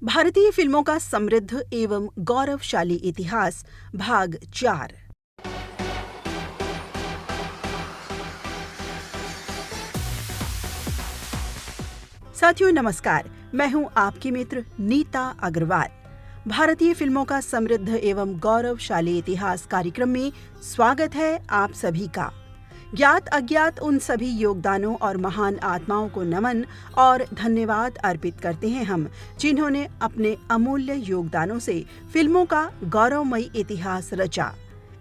भारतीय फिल्मों का समृद्ध एवं गौरवशाली इतिहास भाग 4। साथियों नमस्कार, मैं हूं आपकी मित्र नीता अग्रवाल। भारतीय फिल्मों का समृद्ध एवं गौरवशाली इतिहास कार्यक्रम में स्वागत है आप सभी का। ज्ञात अज्ञात उन सभी योगदानों और महान आत्माओं को नमन और धन्यवाद अर्पित करते हैं हम, जिन्होंने अपने अमूल्य योगदानों से फिल्मों का गौरवमयी इतिहास रचा।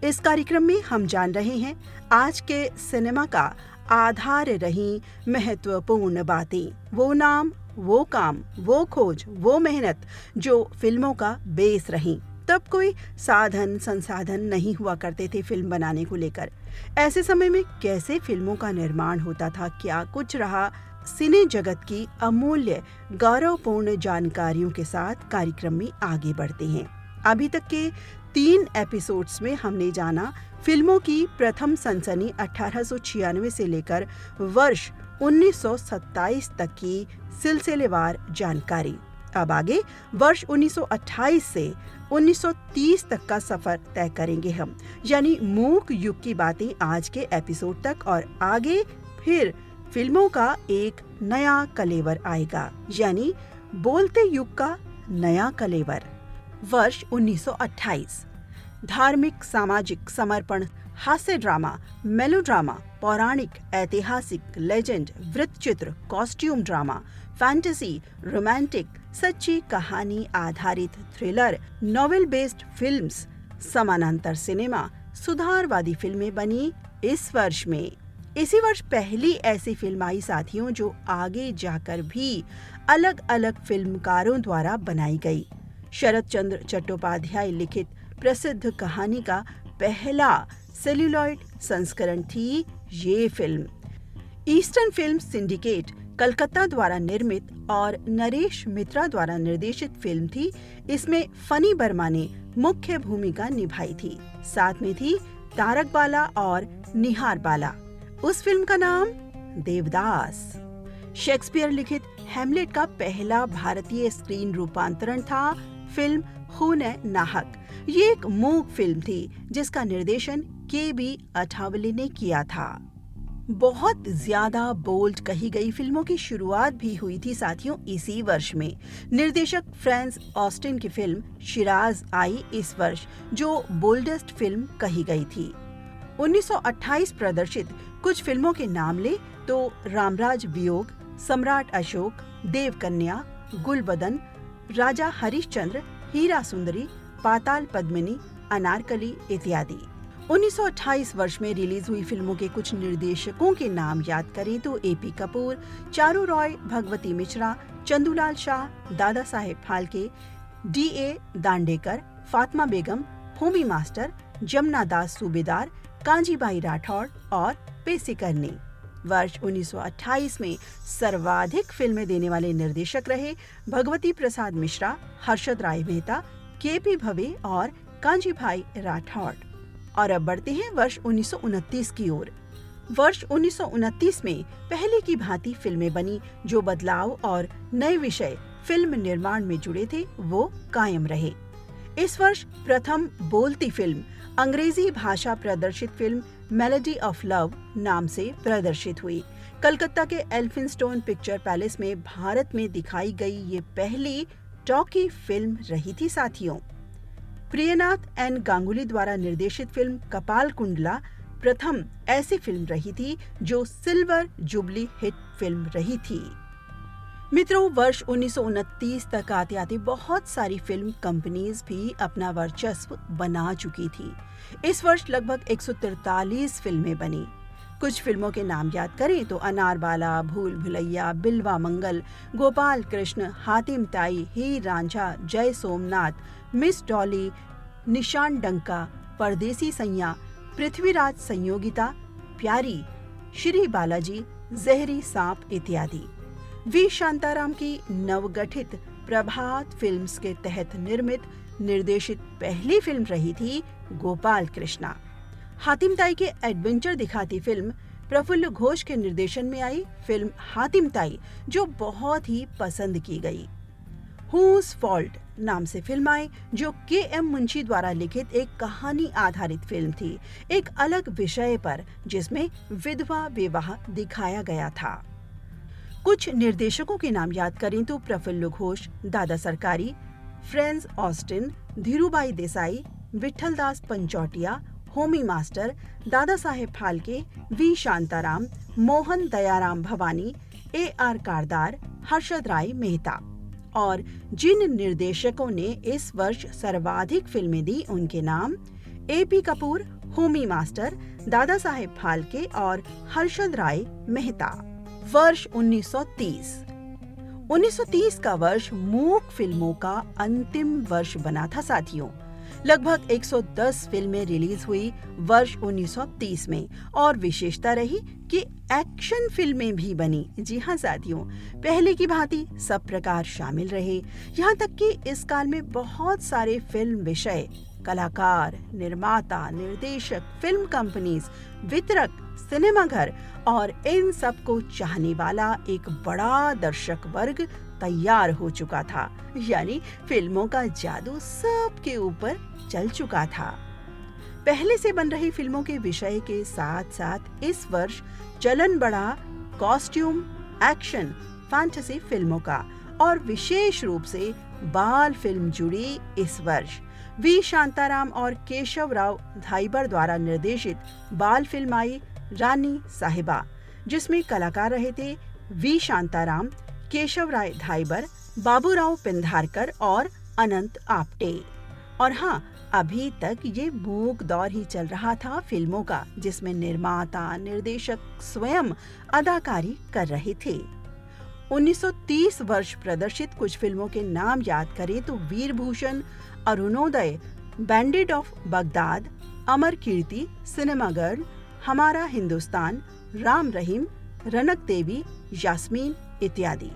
इस कार्यक्रम में हम जान रहे हैं आज के सिनेमा का आधार रही महत्वपूर्ण बातें, वो नाम, वो काम, वो खोज, वो मेहनत जो फिल्मों का बेस रही। तब कोई साधन संसाधन नहीं हुआ करते थे फिल्म बनाने को लेकर। ऐसे समय में कैसे फिल्मों का निर्माण होता था, क्या कुछ रहा, सिने जगत की अमूल्य गौरवपूर्ण जानकारियों के साथ कार्यक्रम में आगे बढ़ते हैं। अभी तक के 3 एपिसोड्स में हमने जाना फिल्मों की प्रथम सनसनी 1896 से लेकर वर्ष 1927 तक की सिलसिलेवार जानकारी। अब आगे वर्ष 1928 से 1930 तक का सफर तय करेंगे हम, यानी मूक युग की बातें आज के एपिसोड तक, और आगे फिर फिल्मों का एक नया कलेवर आएगा, यानी बोलते युग का नया कलेवर। वर्ष 1928 धार्मिक सामाजिक समर्पण, हास्य ड्रामा, मेलोड्रामा, पौराणिक, ऐतिहासिक, लेजेंड, वृत्तचित्र, कॉस्ट्यूम ड्रामा, फैंटेसी, रोमांटिक, सच्ची कहानी आधारित थ्रिलर, नॉवेल बेस्ड फिल्म्स, समानांतर सिनेमा, सुधारवादी फिल्में बनी इस वर्ष में। इसी वर्ष पहली ऐसी फिल्म आई साथियों जो आगे जाकर भी अलग अलग फिल्मकारों द्वारा बनाई गई। शरद चंद्र चट्टोपाध्याय लिखित प्रसिद्ध कहानी का पहला सेल्यूलॉइड संस्करण थी ये film. Eastern film syndicate Calcutta द्वारा निर्मित और नरेश मित्रा द्वारा निर्देशित फिल्म थी। इसमें फनी बर्मा ने मुख्य भूमिका निभाई थी। साथ में थी तारक बाला और निहार बाला। उस फिल्म का नाम देवदास। शेक्सपियर लिखित हैमलेट का पहला भारतीय स्क्रीन रूपांतरण था फिल्म खून है नाहक। ये एक मूक फिल्म थी जिसका निर्देशन के.बी. अठावले ने किया था। बहुत ज्यादा बोल्ड कही गई फिल्मों की शुरुआत भी हुई थी साथियों इसी वर्ष में। निर्देशक फ्रांस ऑस्टिन की फिल्म शिराज आई इस वर्ष, जो बोल्डेस्ट फिल्म कही गई थी। 1928 प्रदर्शित कुछ फिल्मों के नाम ले तो रामराज वियोग, सम्राट अशोक, देवकन्या, गुलबदन, राजा हरिश्चंद्र, हीरा सुंदरी, पाताल पद्मिनी, अनारकली इत्यादि। 1928 वर्ष में रिलीज हुई फिल्मों के कुछ निर्देशकों के नाम याद करें तो ए.पी. कपूर, चारू रॉय, भगवती मिश्रा, चंदूलाल शाह, दादा साहेब फाल्के, डी.ए. दांडेकर, फातिमा बेगम, होमी मास्टर, जमुना दास सूबेदार, कांजीबाई राठौड़ और पेशी कर्नी। वर्ष 1928 में सर्वाधिक फिल्में देने वाले निर्देशक रहे भगवती प्रसाद मिश्रा, हर्षद राय मेहता, के.पी. भवे और कांजीभाई राठौड़। और अब बढ़ते हैं वर्ष 1929 की ओर। वर्ष 1929 में पहले की भांति फिल्में बनी। जो बदलाव और नए विषय फिल्म निर्माण में जुड़े थे वो कायम रहे। इस वर्ष प्रथम बोलती फिल्म अंग्रेजी भाषा प्रदर्शित फिल्म मेलोडी ऑफ लव नाम से प्रदर्शित हुई। कलकत्ता के एल्फिंस्टोन पिक्चर पैलेस में भारत में दिखाई गई ये पहली टॉकी फिल्म रही थी साथियों। प्रियनाथ एन गांगुली द्वारा निर्देशित फिल्म कपाल कुंडला प्रथम ऐसी फिल्म रही थी जो सिल्वर जुबली हिट फिल्म रही थी। मित्रों, वर्ष 1929 तक आते आते बहुत सारी फिल्म कंपनीज भी अपना वर्चस्व बना चुकी थी। इस वर्ष लगभग 143 फिल्में बनी। कुछ फिल्मों के नाम याद करें तो अनारबाला, भूल भुलैया, बिल्वा मंगल, गोपाल कृष्ण, हातिम ताई, हीर रांझा, जय सोमनाथ, मिस डॉली, निशान डंका, परदेसी सैया, पृथ्वीराज संयोगिता, प्यारी, श्री बालाजी, जहरी सांप इत्यादि। वी शांताराम की नवगठित प्रभात फिल्म्स के तहत निर्मित निर्देशित पहली फिल्म रही थी गोपाल कृष्णा। हातिम ताई के एडवेंचर दिखाती फिल्म प्रफुल्ल घोष के निर्देशन में आई फिल्म हातिम ताई, जो बहुत ही पसंद की गई। हुज फॉल्ट नाम से फिल्म आई, जो के.एम. मुंशी द्वारा लिखित एक कहानी आधारित फिल्म थी, एक अलग विषय पर, जिसमें विधवा विवाह दिखाया गया था। कुछ निर्देशकों के नाम याद करें तो Praful Ghosh, Dada Sarkari, Franz Osten, Dhirubhai Desai, Vithaldas Panchotia, Homi Master, Dada Saheb Phalke, V Shantaram, Mohan Dayaram Bhavnani, A R. Kardar, Harshad Rai Mehta. और जिन निर्देशकों ने इस वर्ष सर्वाधिक फिल्में दी उनके नाम ए.पी. कपूर, होमी मास्टर, दादा साहेब फाल्के और हर्षद राय मेहता। वर्ष 1930। 1930 का वर्ष मूक फिल्मों का अंतिम वर्ष बना था साथियों। लगभग 110 फिल्में रिलीज हुई वर्ष 1930 में और विशेषता रही कि एक्शन फिल्में भी बनी। जी हाँ साथियों, पहले की भांति सब प्रकार शामिल रहे। यहाँ तक कि इस काल में बहुत सारे फिल्म विषय, कलाकार, निर्माता, निर्देशक, फिल्म कंपनीज, वितरक, सिनेमाघर और इन सब को चाहने वाला एक बड़ा दर्शक वर्ग तैयार हो चुका था। यानी फिल्मों का जादू सबके ऊपर चल चुका था। पहले से बन रही फिल्मों के विषय के साथ साथ इस वर्ष चलन बढ़ा कॉस्ट्यूम, एक्शन, फैंटेसी फिल्मों का और विशेष रूप से बाल फिल्म जुड़ी। इस वर्ष वी शांताराम और केशव राव धाइबर द्वारा निर्देशित बाल फिल्म आई रानी साहिबा, जिसमें कलाकार रहे थे वी शांताराम, केशव राय धाइबर, बाबूराव पिंधारकर और अनंत आपटे। और हाँ, अभी तक ये मूक दौर ही चल रहा था फिल्मों का, जिसमें निर्माता, निर्देशक स्वयं अदाकारी कर रहे थे। 1930 वर्ष प्रदर्शित कुछ फिल्मों के नाम याद करें तो Veerbhushan, Arunoday, bandit of Baghdad, Amar Kirti, cinema girl, Hamara Hindustan, Ram Rahim, रनक देवी, यास्मीन इत्यादि।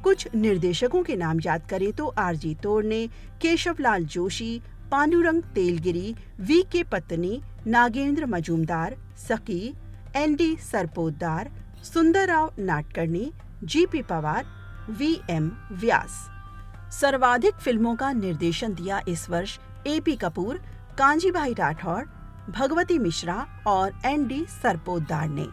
कुछ निर्देशकों के नाम याद करें तो आर.जी. तोड़ने, केशवलाल जोशी, पांडुरंग तेलगिरी, वी.के. पत्तनी, नागेंद्र मजूमदार, सकी, एन.डी. सरपोतदार, सुंदरराव नाडकर्णी, जी.पी. पवार, वी.एम. व्यास। सर्वाधिक फिल्मों का निर्देशन दिया इस वर्ष ए.पी. कपूर, कांजीभाई राठौड़, भगवती मिश्रा और एन.डी. सरपोतदार ने।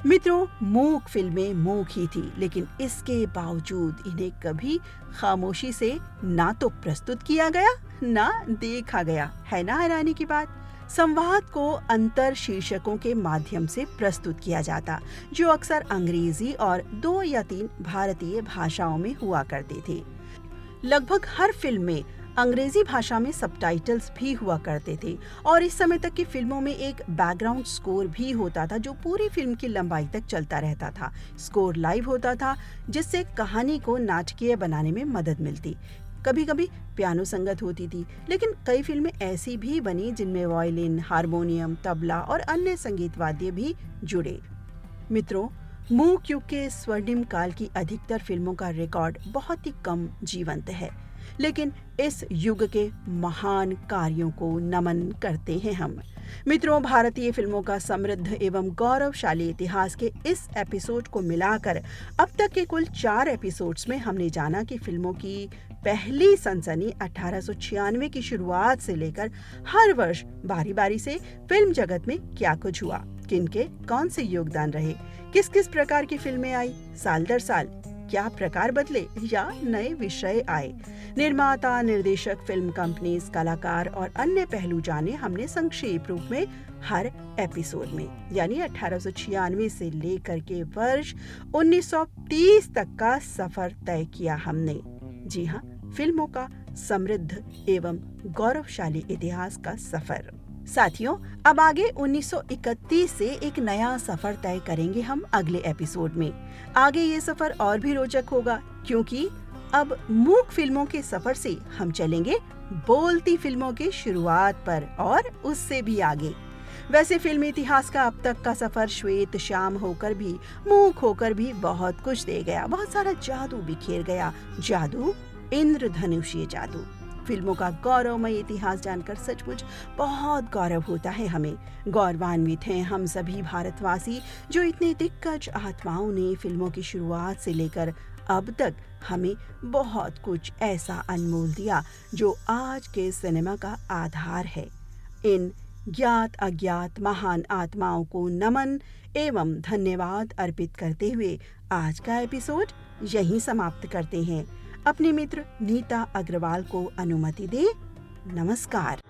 मित्रों, मूक फिल्में मूक ही थी, लेकिन इसके बावजूद इन्हें कभी खामोशी से ना तो प्रस्तुत किया गया, ना देखा गया। है ना हैरानी की बात। संवाद को अंतर शीर्षकों के माध्यम से प्रस्तुत किया जाता, जो अक्सर अंग्रेजी और 2 या 3 भारतीय भाषाओं में हुआ करते थे। लगभग हर फिल्म में अंग्रेजी भाषा में सबटाइटल्स भी हुआ करते थे और इस समय तक की फिल्मों में एक बैकग्राउंड स्कोर भी होता था, जो पूरी फिल्म की लंबाई तक चलता रहता था। स्कोर लाइव होता था, जिससे कहानी को नाटकीय बनाने में मदद मिलती। कभी कभी पियानो संगत होती थी, लेकिन कई फिल्में ऐसी भी बनी जिनमें वायलिन, हारमोनियम, तबला और अन्य संगीत वाद्य भी जुड़े। मित्रों, मूक युग के स्वर्णिम काल की अधिकतर फिल्मों का रिकॉर्ड बहुत ही कम जीवंत है, लेकिन इस युग के महान कार्यों को नमन करते हैं हम। मित्रों, भारतीय फिल्मों का समृद्ध एवं गौरवशाली इतिहास के इस एपिसोड को मिलाकर अब तक के कुल 4 एपिसोड्स में हमने जाना कि फिल्मों की पहली सनसनी 1896 की शुरुआत से लेकर हर वर्ष बारी बारी से फिल्म जगत में क्या कुछ हुआ, किनके कौन से योगदान रहे, किस किस प्रकार की फिल्में आई, साल दर साल क्या प्रकार बदले या नए विषय आए, निर्माता, निर्देशक, फिल्म कंपनीज, कलाकार और अन्य पहलू जाने हमने संक्षेप रूप में हर एपिसोड में, यानी 1896 से लेकर के वर्ष 1930 तक का सफर तय किया हमने। जी हाँ, फिल्मों का समृद्ध एवं गौरवशाली इतिहास का सफर। साथियों, अब आगे 1931 से एक नया सफर तय करेंगे हम अगले एपिसोड में। आगे ये सफर और भी रोचक होगा, क्योंकि अब मूक फिल्मों के सफर से हम चलेंगे बोलती फिल्मों की शुरुआत पर और उससे भी आगे। वैसे फिल्म इतिहास का अब तक का सफर श्वेत श्याम होकर भी, मूक होकर भी बहुत कुछ दे गया, बहुत सारा जादू बिखेर गया। जादू, इंद्रधनुषीय जादू। फिल्मों का गौरवमय इतिहास जानकर सचमुच बहुत गौरव होता है हमें। गौरवान्वित हैं हम सभी भारतवासी, जो इतने दिग्गज आत्माओं ने फिल्मों की शुरुआत से लेकर अब तक हमें बहुत कुछ ऐसा अनमोल दिया जो आज के सिनेमा का आधार है। इन ज्ञात अज्ञात महान आत्माओं को नमन एवं धन्यवाद अर्पित करते हुए आज का एपिसोड यहीं समाप्त करते हैं। अपने मित्र नीता अग्रवाल को अनुमति दे। नमस्कार।